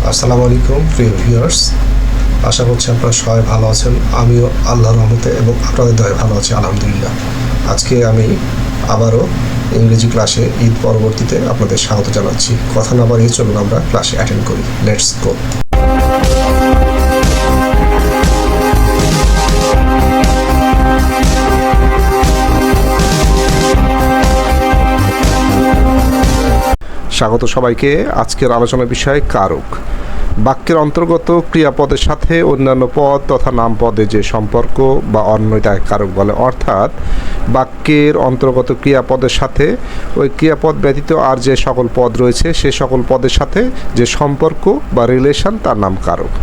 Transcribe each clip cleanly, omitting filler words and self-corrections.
আসসালামু আলাইকুম প্রিয় ভিউয়ার্স, আশা করছি আপনারা সবাই ভালো আছেন। আমিও আল্লাহর রহমতে এবং আপনাদের দয়ায় ভালো আছি আলহামদুলিল্লাহ। আজকে আমি আবারও ইংরেজি ক্লাসে ঈদ পরবর্তীতে আপনাদের স্বাগত জানাচ্ছি। কথা না বাড়িয়ে চলুন আমরা ক্লাসে অ্যাটেন্ড করি। Let's go. স্বাগত সবাইকে। আজকের আলোচনার বিষয় কারক। বাক্যের অন্তর্গত ক্রিয়াপদের সাথে অন্যান্য পদ তথা নাম পদে যে সম্পর্ক বা অন্যতায় কারক বলে। অর্থাৎ বাক্যের অন্তর্গত ক্রিয়াপদের সাথে ওই ক্রিয়াপদ ব্যতীত আর যে সকল পদ রয়েছে সে সকল পদের সাথে যে সম্পর্ক বা রিলেশন তার নাম কারক।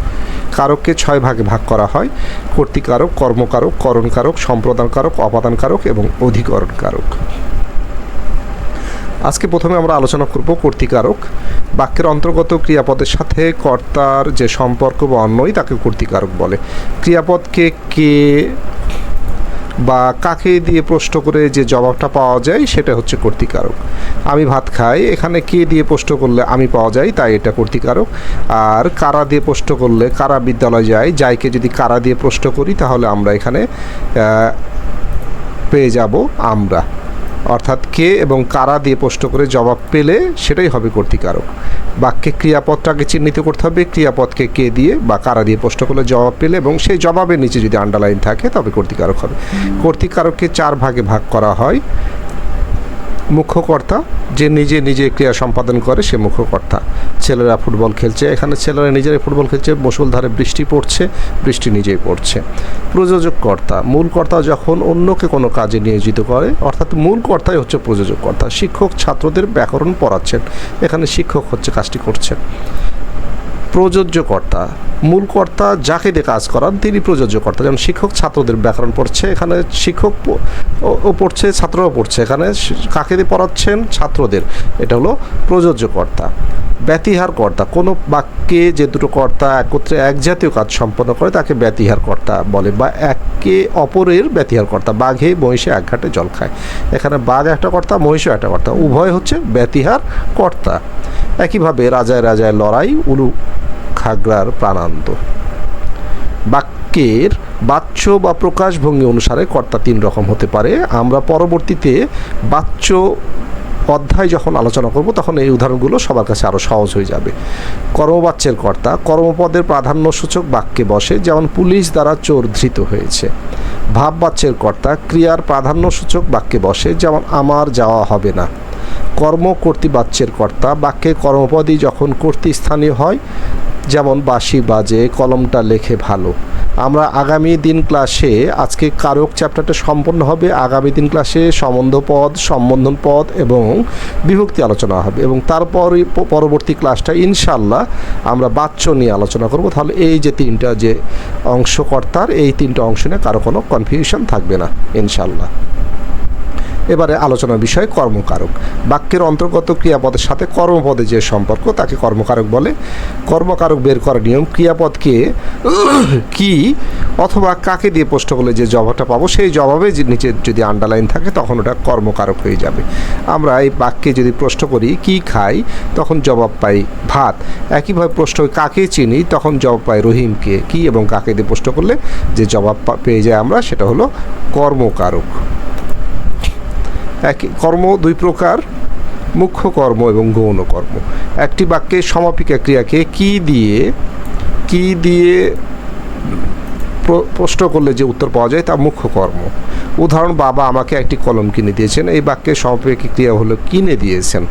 কারককে 6 ভাগে ভাগ করা হয়: কর্তৃকারক, কর্মকারক, করণকারক, সম্প্রদানকারক, অপাদানকারক এবং অধিকরণকারক। আজকে প্রথমে আমরা আলোচনা করব কর্তৃকারক। বাক্যের অন্তর্গত ক্রিয়াপদের সাথে কর্তার যে সম্পর্ক বা অন্যই তাকে কর্তৃকারক বলে। ক্রিয়াপদকে কে বা কাকে দিয়ে প্রশ্ন করে যে জবাবটা পাওয়া যায় সেটা হচ্ছে কর্তৃকারক। আমি ভাত খাই, এখানে কে দিয়ে প্রশ্ন করলে আমি পাওয়া যায়, তাই এটা কর্তৃকারক। আর কারা দিয়ে প্রশ্ন করলে কারা বিদ্যালয় যায়, যাইকে যদি কারা দিয়ে প্রশ্ন করি তাহলে আমরা এখানে পেয়ে যাব আমরা। অর্থাৎ কে এবং কারা দিয়ে প্রশ্ন করে জবাব পেলে সেটাই হবে কর্তৃকারক। বাক্যে ক্রিয়াপদটাকে চিহ্নিত করতে হবে। ক্রিয়াপদকে কে দিয়ে বা কারা দিয়ে প্রশ্ন করলে জবাব পেলে এবং সেই জবাবের নিচে যদি আন্ডারলাইন থাকে তবে কর্তৃকারক হবে। কর্তৃকারককে 4 ভাগে ভাগ করা হয়। মুখ্যকর্তা, যে নিজে নিজে ক্রিয়া সম্পাদন করে সে মুখ্যকর্তা। ছেলেরা ফুটবল খেলছে, এখানে ছেলেরা নিজেরাই ফুটবল খেলছে, মুষলধারে বৃষ্টি পড়ছে, বৃষ্টি নিজেই পড়ছে। প্রযোজক কর্তা, মূল কর্তা যখন অন্যকে কোনো কাজে নিয়োজিত করে, অর্থাৎ মূল কর্তাই হচ্ছে প্রযোজক কর্তা। শিক্ষক ছাত্রদের ব্যাকরণ পড়াচ্ছেন, এখানে শিক্ষক হচ্ছে কাজটি করছেন। প্রযোজ্যকর্তা, মূল কর্তা যাকে দিয়ে কাজ করান তিনি প্রযোজ্যকর্তা। যেমন শিক্ষক ছাত্রদের ব্যাকরণ পড়ছে, এখানে শিক্ষক ও পড়ছে, ছাত্ররাও পড়ছে, এখানে কাকে দিয়ে পড়াচ্ছেন? ছাত্রদের। এটা হলো প্রযোজ্যকর্তা। ব্যতিহার কর্তা, কোনো বাক্যে যে দুটো কর্তা একত্রে এক জাতীয় কাজ সম্পন্ন করে তাকে ব্যতিহার কর্তা বলে, বা একে অপরের ব্যতিহার কর্তা। বাঘে মহিষে এক ঘাটে জল খায়, এখানে বাঘ একটা কর্তা, মহিষও একটা কর্তা, উভয় হচ্ছে ব্যতিহার কর্তা। একইভাবে রাজায় রাজায় লড়াই, উলু খাগড়ার প্রাণান্ত। বাক্যের বাচ্য বা প্রকাশভঙ্গি অনুসারে কর্তা 3 রকম হতে পারে। আমরা পরবর্তীতে বাচ্য অধ্যায় যখন আলোচনা করব তখন এই উদাহরণগুলো সবার কাছে আরও সহজ হয়ে যাবে। কর্মবাচ্যের কর্তা কর্মপদের প্রাধান্যসূচক বাক্যে বসে, যেমন পুলিশ দ্বারা চোর ধৃত হয়েছে। ভাববাচ্যের কর্তা ক্রিয়ার প্রাধান্যসূচক বাক্যে বসে, যেমন আমার যাওয়া হবে না। কর্মকর্তৃবাচ্যের কর্তা বাক্যে কর্মপদই যখন কর্তৃস্থানীয় হয়, যেমন বাঁশি বাজে, কলমটা লেখে ভালো। আমরা আগামী দিন ক্লাসে, আজকে কারক চ্যাপ্টারটা সম্পন্ন হবে, আগামী দিন ক্লাসে সম্বন্ধ পদ, সম্বোধন পদ এবং বিভক্তি আলোচনা হবে, এবং তারপরই পরবর্তী ক্লাসটা ইনশাল্লাহ আমরা বাচ্য নিয়ে আলোচনা করব। তাহলে এই যে 3টা যে অংশ কর্তার, এই 3টা অংশ নিয়ে কারো কোনো কনফিউশন থাকবে না ইনশাল্লাহ। এবারে আলোচনার বিষয় কর্মকারক। বাক্যের অন্তর্গত ক্রিয়াপদের সাথে কর্মপদে যে সম্পর্ক তাকে কর্মকারক বলে। কর্মকারক বের করার নিয়ম: ক্রিয়াপদকে কি অথবা কাকে দিয়ে প্রশ্ন করলে যে জবাবটা পাবো সেই জবাবে নিচে যদি আন্ডারলাইন থাকে তখন ওটা কর্মকারক হয়ে যাবে। আমরা এই বাক্যে যদি প্রশ্ন করি কি খাই, তখন জবাব পাই ভাত। একইভাবে প্রশ্ন কাকে চিনি, তখন জবাব পাই রহিমকে। কি এবং কাকে দিয়ে প্রশ্ন করলে যে জবাব পেয়ে যায় আমরা, সেটা হলো কর্মকারক। কর্ম 2 প্রকার: মুখ্য কর্ম এবং গৌণ কর্ম। একটি বাক্যে সমাপিকা ক্রিয়াকে কি দিয়ে প্রশ্ন করলে যে উত্তর পাওয়া যায় তা মুখ্য কর্ম। উদাহরণ: বাবা আমাকে একটি কলম কিনে দিয়েছেন। এই বাক্যে সমাপিকা ক্রিয়া হলো কিনে দিয়েছেন।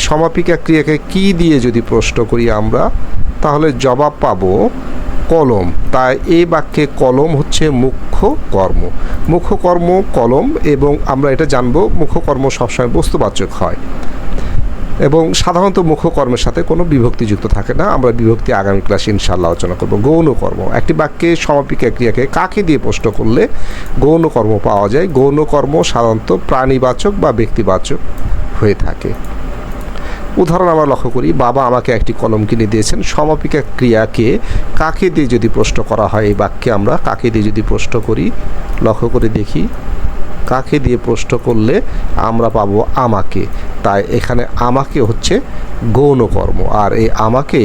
সমাপিকা ক্রিয়াকে কি দিয়ে যদি প্রশ্ন করি আমরা, তাহলে জবাব পাবো কলম। তাই এই বাক্যে কলম হচ্ছে মুখ্য কর্ম। মুখ্য কর্ম কলম, এবং আমরা এটা জানবো মুখ্য কর্ম সবসময় বস্তুবাচক হয় এবং সাধারণত মুখ্য কর্মের সাথে কোনো বিভক্তি যুক্ত থাকে না। আমরা বিভক্তি আগামী ক্লাসে ইনশাআল্লাহ আলোচনা করব। গৌণ কর্ম, একটি বাক্যে সমাপিকা ক্রিয়াকে কাকে দিয়ে প্রশ্ন করলে গৌণ কর্ম পাওয়া যায়। গৌণ কর্ম সাধারণত প্রাণীবাচক বা ব্যক্তিবাচক হয়ে থাকে। উদাহরণ আমরা লক্ষ্য করি, বাবা আমাকে একটি কলম কিনে দিয়েছেন। সমাপিকা ক্রিয়াকে কাকে দিয়ে যদি প্রশ্ন করা হয়, এই বাক্যে আমরা কাকে দিয়ে যদি প্রশ্ন করি, লক্ষ্য করে দেখি কাকে দিয়ে প্রশ্ন করলে আমরা পাবো আমাকে। তাই এখানে আমাকে হচ্ছে গৌণ কর্ম, আর এই আমাকে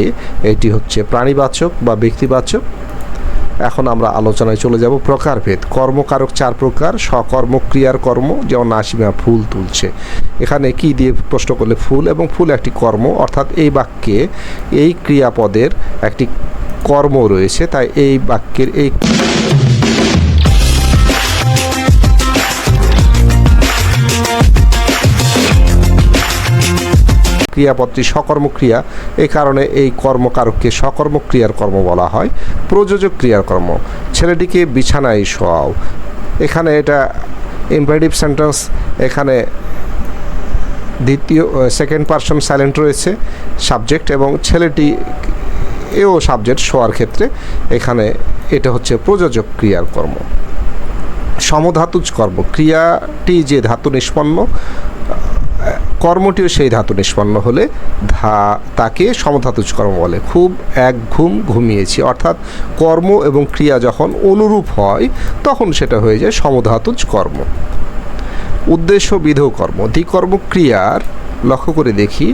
এটি হচ্ছে প্রাণীবাচক বা ব্যক্তিবাচক। এখন আমরা আলোচনায় চলে যাব প্রকারভেদ। কর্মকারক 4 প্রকার। সকর্ম ক্রিয়ার কর্ম, যেমন নাসিমা ফুল তুলছে। এখানে কি দিয়ে প্রশ্ন করলে ফুল, এবং ফুল একটি কর্ম, অর্থাৎ এই বাক্যে এই ক্রিয়াপদের একটি কর্ম রয়েছে, তাই এই বাক্যের এই ক্রিয়াপদটি সকর্মক্রিয়া, এই কারণে এই কর্মকারককে সকর্মক্রিয়ার কর্ম বলা হয়। প্রযোজক ক্রিয়ার কর্ম, ছেলেটিকে বিছানায় শোয়াও। এখানে এটা ইম্পারেটিভ সেন্টেন্স, এখানে সেকেন্ড পারসন সাইলেন্ট রয়েছে, সাবজেক্ট, এবং ছেলেটি এও সাবজেক্ট শোয়ার ক্ষেত্রে এখানে এটা হচ্ছে প্রযোজক ক্রিয়ার কর্ম। সমধাতুজ কর্ম, ক্রিয়াটি যে ধাতু নিষ্পন্ন, কর্মটিও সেই ধাতু নিষ্পন্ন হলে তাকে সমধাতুজ কর্ম বলে। খুব এক ঘুম ঘুমিয়েছি, অর্থাৎ কর্ম এবং ক্রিয়া যখন অনুরূপ হয় তখন সেটা হয়ে যায় সমধাতুজ কর্ম। উদ্দেশ্য বিধেয় কর্ম, দ্বিকর্ম ক্রিয়ার, লক্ষ্য করে দেখি,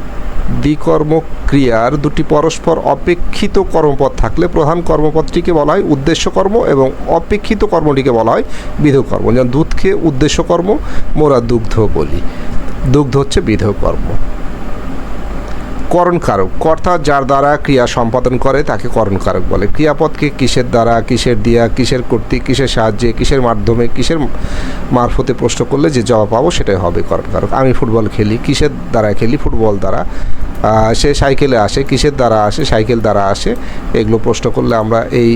দ্বিকর্ম ক্রিয়ার দুটি পরস্পর অপেক্ষিত কর্মপদ থাকলে প্রধান কর্মপদটিকে বলা হয় উদ্দেশ্য কর্ম এবং অপেক্ষিত কর্মটিকে বলা হয় বিধেয় কর্ম। যেমন দুধকে উদ্দেশ্য কর্ম, মোরা দুগ্ধ বলি, দুগ্ধ হচ্ছে বিধেয় কর্ম। করণকারক, কর্তা যার দ্বারা ক্রিয়া সম্পাদন করে তাকে করণকারক বলে। ক্রিয়াপদকে কিসের দ্বারা, কিসের দিয়া, কিসের কর্তৃক, কিসের সাহায্যে, কিসের মাধ্যমে, কিসের মারফতে প্রশ্ন করলে যে জবাব পাবো সেটাই হবে করণকারক। আমি ফুটবল খেলি, কিসের দ্বারা খেলি, ফুটবল দ্বারা। সে সাইকেলে আসে, কিসের দ্বারা আসে, সাইকেল দ্বারা আসে। এগুলো প্রশ্ন করলে আমরা এই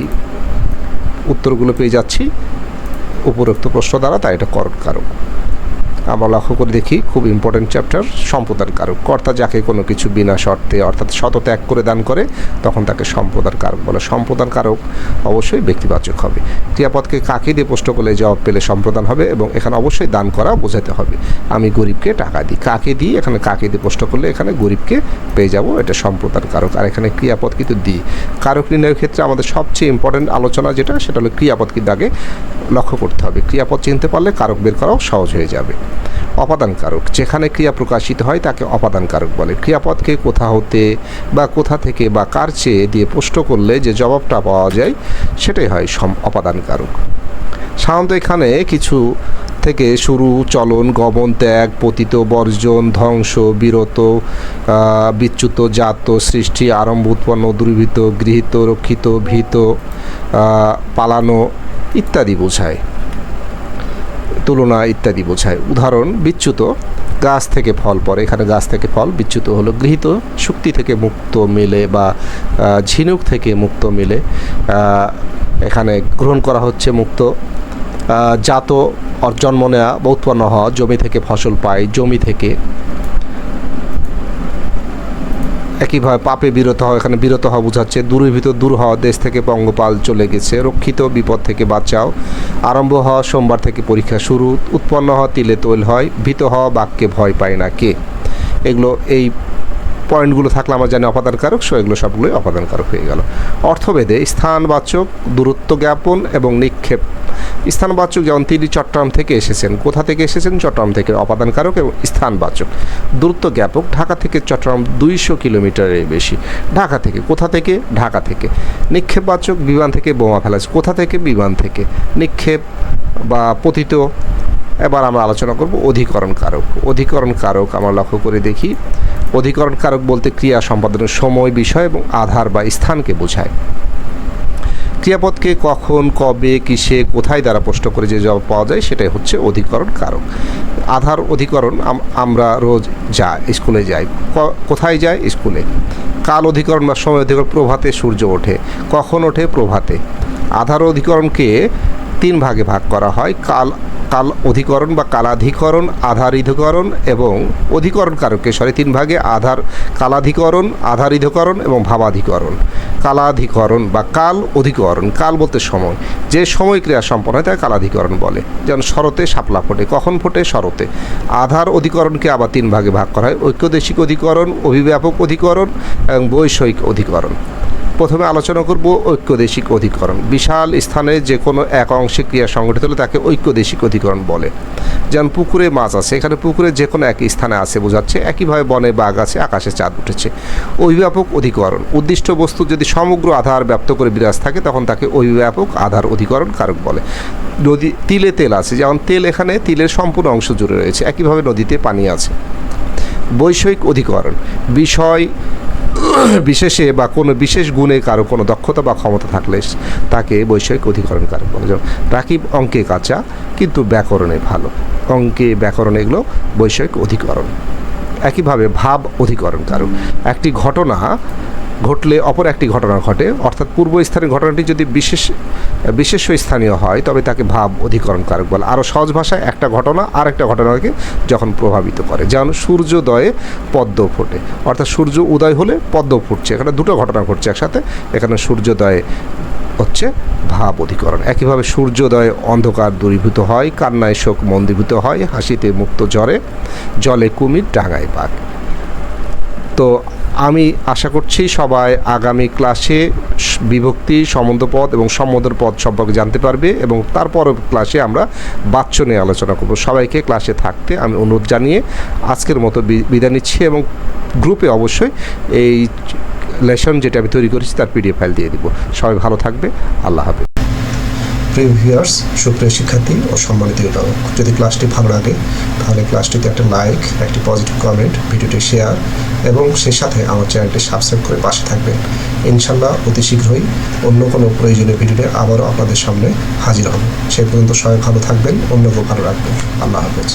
উত্তরগুলো পেয়ে যাচ্ছি উপরোক্ত প্রশ্ন দ্বারা, তাই এটা করণকারক। আমরা লক্ষ্য করে দেখি, খুব ইম্পর্টেন্ট চ্যাপ্টার, সম্প্রদান কারক। কর্তা যাকে কোনো কিছু বিনা শর্তে অর্থাৎ শতত্যাগ করে দান করে তখন তাকে সম্প্রদান কারক বলে। সম্প্রদান কারক অবশ্যই ব্যক্তিবাচক হবে। ক্রিয়াপদকে কাকে দিয়ে প্রশ্ন করলে জবাব পেলে সম্প্রদান হবে, এবং এখানে অবশ্যই দান করা বোঝাতে হবে। আমি গরিবকে টাকা দিই, কাকে দিই, এখানে কাকে দিয়ে প্রশ্ন করলে এখানে গরিবকে পেয়ে যাব, এটা সম্প্রদান কারক। আর এখানে ক্রিয়াপদ কিন্তু দিই। কারক নির্ণয়ের ক্ষেত্রে আমাদের সবচেয়ে ইম্পর্টেন্ট আলোচনা যেটা, সেটা হলো ক্রিয়াপদ কিন্তু আগে লক্ষ্য করতে হবে। ক্রিয়াপদ চিনতে পারলে কারক বের করাও সহজ হয়ে যাবে। অপাদান কারক, যেখানে ক্রিয়া প্রকাশিত হয় তাকে অপাদান কারক বলে। ক্রিয়াপদকে কোথা হতে বা কোথা থেকে বা কার চেয়ে দিয়ে প্রশ্ন করলে যে জবাবটা পাওয়া যায় সেটাই হয় অপাদান কারক। সাধারণত এখানে কিছু থেকে শুরু, চলন, গমন, ত্যাগ, পতিত, বর্জন, ধ্বংস, বিরত, বিচ্যুত, জাত, সৃষ্টি, আরম্ভ, উৎপন্ন, দুর্বৃত্ত, গৃহীত, রক্ষিত, ভীত, পালানো ইত্যাদি বোঝায়, তুলনা ইত্যাদি বোঝায়। উদাহরণ, বিচ্যুত, গাছ থেকে ফল পড়ে, এখানে গাছ থেকে ফল, বিচ্যুত হলো। গৃহীত, শক্তি থেকে মুক্ত মেলে বা ঝিনুক থেকে মুক্ত মেলে, এখানে গ্রহণ করা হচ্ছে মুক্ত। জাত, জন্ম নেওয়া বা উৎপন্ন হওয়া, জমি থেকে ফসল পায়, জমি থেকে। একইভাবে পাপে বিরত হওয়া, এখানে বিরত হওয়া বোঝাচ্ছে। দূরীভূত, দূর হওয়া, দেশ থেকে পঙ্গপাল চলে গেছে। রক্ষিত, বিপদ থেকে বাঁচাও। আরম্ভ হওয়া, সোমবার থেকে পরীক্ষা শুরু। উৎপন্ন হওয়া, তিলে তৈল হয়। ভীত হওয়া, বাক্যে ভয় পায় না কে। এগুলো এই পয়েন্টগুলো থাকলে আমরা জানি অপাদান কারক, সো এগুলো সবগুলোই অপাদান কারক হয়ে গেল। অর্থভেদে স্থানবাচক, দূরত্ব জ্ঞাপন এবং নিক্ষেপ। স্থানবাচক, যেমন তিনি চট্টগ্রাম থেকে এসেছেন, কোথা থেকে এসেছেন, চট্টগ্রাম থেকে, অপাদান কারক এবং স্থানবাচক। দূরত্ব জ্ঞাপক, ঢাকা থেকে চট্টগ্রাম 200 কিলোমিটারের বেশি। ঢাকা থেকে, কোথা থেকে, ঢাকা থেকে। নিক্ষেপবাচক, বিমান থেকে বোমা ফেলাছে, কোথা থেকে, বিমান থেকে। নিক্ষেপ বা পতিত। এবার আমরা আলোচনা করব অধিকরণ কারক। অধিকরণ কারক আমরা লক্ষ্য করে দেখি, অধিকরণ কারক বলতে ক্রিয়া সম্পাদনের সময়, বিষয় এবং আধার বা স্থানকে বোঝায়। ক্রিয়াপদকে কখন, কবে, কিসে, কোথায় দ্বারা প্রশ্ন করে যে জবাব পাওয়া যায় সেটাই হচ্ছে অধিকরণ কারক। আধার অধিকরণ, আমরা রোজ স্কুলে যাই, কোথায় যাই, স্কুলে। কাল অধিকরণ বা সময় অধিকরণ, প্রভাতে সূর্য ওঠে, কখন ওঠে, প্রভাতে। আধার অধিকরণকে 3 ভাগে ভাগ করা হয়, কাল অধিকরণ বা কালাধিকরণ, আধারিধকরণ এবং অধিকরণ কারককে 3 ভাগে, কালাধিকরণ, আধারিধকরণ এবং ভাবাধিকরণ। কালাধিকরণ বা কাল অধিকরণ, কাল বলতে সময়, যে সময় ক্রিয়া সম্পন্ন হয় তাকে কালাধিকরণ বলে। যেমন শরতে শাপলা ফোটে, কখন ফোটে, শরতে। আধার অধিকরণকে আবার 3 ভাগে ভাগ করা হয়, ঐক্যদেশিক অধিকরণ, অভিব্যাপক অধিকরণ এবং বৈষয়িক অধিকরণ। প্রথমে আলোচনা করব ঐক্যদেশিক অধিকরণ। বিশাল স্থানে যে কোনো এক অংশে ক্রিয়া সংঘটিত হলে তাকে ঐক্যদেশিক অধিকরণ বলে। যেমন পুকুরে মাছ আছে, এখানে পুকুরে যে কোনো এক স্থানে আছে বোঝাচ্ছে। একইভাবে বনে বাঘ আছে, আকাশে চাঁদ উঠেছে। অভিব্যাপক অধিকরণ, উদ্দিষ্ট বস্তু যদি সমগ্র আধার ব্যাপ্ত করে বিরাজ থাকে তখন তাকে অভিব্যাপক আধার অধিকরণ কারক বলে। নদী তিলে তেল আছে, যেমন তেল এখানে তিলের সম্পূর্ণ অংশ জুড়ে রয়েছে। একইভাবে নদীতে পানি আছে। বৈষয়িক অধিকরণ, বিষয় বিশেষে বা কোনো বিশেষ গুণে কারো কোনো দক্ষতা বা ক্ষমতা থাকলে তাকে বৈষয়িক অধিকরণ কারক বলে। যেমন রাকিব অঙ্কে কাঁচা কিন্তু ব্যাকরণে ভালো। অঙ্কে ব্যাকরণে এগুলো বৈষয়িক অধিকরণ। একইভাবে ভাব অধিকরণ কারক, একটি ঘটনা ঘটলে অপর একটি ঘটনা ঘটে, অর্থাৎ পূর্ব স্থানের ঘটনাটি যদি বিশেষ স্থানীয় হয় তবে তাকে ভাব অধিকরণ কারক বলে। আরও সহজ ভাষায় একটা ঘটনা আর একটা ঘটনাকে যখন প্রভাবিত করে, যেমন সূর্যোদয়ে পদ্ম ফোটে, অর্থাৎ সূর্য উদয় হলে পদ্ম ফুটছে, এখানে দুটো ঘটনা ঘটছে একসাথে, এখানে সূর্যোদয়ে হচ্ছে ভাব অধিকরণ। একইভাবে সূর্যোদয়ে অন্ধকার দূরীভূত হয়, কান্নায় শোক মন্দীভূত হয়, হাসিতে মুক্ত ঝরে, জলে কুমির ডাঙায় বাঘ। তো আমি আশা করছি সবাই আগামী ক্লাসে বিভক্তি, সম্বন্ধপদ এবং সম্বোধন পদ সম্পর্কে জানতে পারবে এবং তারপর ক্লাসে আমরা বাচ্য নিয়ে আলোচনা করব। সবাইকে ক্লাসে থাকতে আমি অনুরোধ জানিয়ে আজকের মতো বিদায় নিচ্ছি এবং গ্রুপে অবশ্যই এই লেসন যেটা আমি তৈরি করেছি তার পিডিএফ ফাইল দিয়ে দিব। সবাই ভালো থাকবে। আল্লাহ হাফেজ। প্রিয় ভিউয়ার্স, সুপ্রিয় শিক্ষার্থী ও সম্মানিত অভিভাবক, যদি ক্লাসটি ভালো লাগে তাহলে ক্লাসটিতে একটা লাইক, একটি পজিটিভ কমেন্ট, ভিডিওটি শেয়ার এবং সেই সাথে আমার চ্যানেলটি সাবস্ক্রাইব করে পাশে থাকবেন। ইনশাল্লাহ অতি শীঘ্রই অন্য কোনো প্রয়োজনীয় ভিডিওতে আবারও আপনাদের সামনে হাজির হব। সেই পর্যন্ত সবাই ভালো থাকবেন, অন্যকেও ভালো রাখবেন। আল্লাহ হাফেজ।